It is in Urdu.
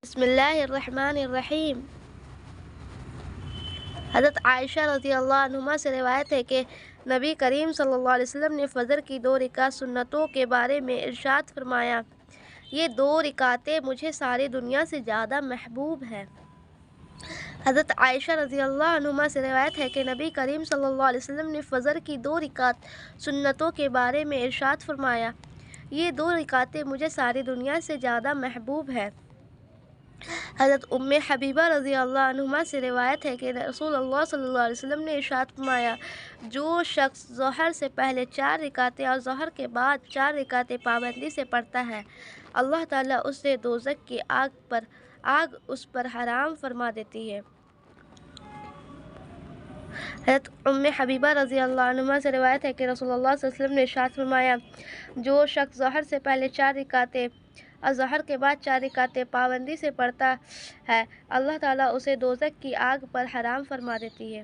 بسم الله الرحمن الرحیم۔ حضرت عائشہ رضی اللہ عنہما سے روایت ہے کہ نبی کریم صلی اللہ علیہ وسلم نے فجر کی 2 رکعت سنتوں کے بارے میں ارشاد فرمایا، یہ 2 رکعتیں مجھے ساری دنیا سے زیادہ محبوب ہیں۔ حضرت عائشہ رضی اللہ عنہما سے روایت ہے کہ نبی کریم صلی اللہ علیہ وسلم نے فجر کی 2 رکعت سنتوں کے بارے میں ارشاد فرمایا، یہ 2 رکعتیں مجھے ساری دنیا سے زیادہ محبوب ہیں۔ حضرت ام حبیبہ رضی اللہ عنہما سے روایت ہے کہ رسول اللہ صلی اللہ علیہ وسلم نے ارشاد فرمایا، جو شخص ظہر سے پہلے 4 رکعتیں اور ظہر کے بعد 4 رکعتیں پابندی سے پڑھتا ہے، اللہ تعالیٰ اسے دوزخ کی آگ اس پر حرام فرما دیتی ہے۔ حضرت ام حبیبہ رضی اللہ عنہما سے روایت ہے کہ رسول اللہ صلی اللہ علیہ وسلم نے ارشاد فرمایا، جو شخص ظہر سے پہلے 4 رکعتیں اور ظہر کے بعد 4 رکعتیں پابندی سے پڑھتا ہے، اللہ تعالیٰ اسے دوزخ کی آگ پر حرام فرما دیتی ہے۔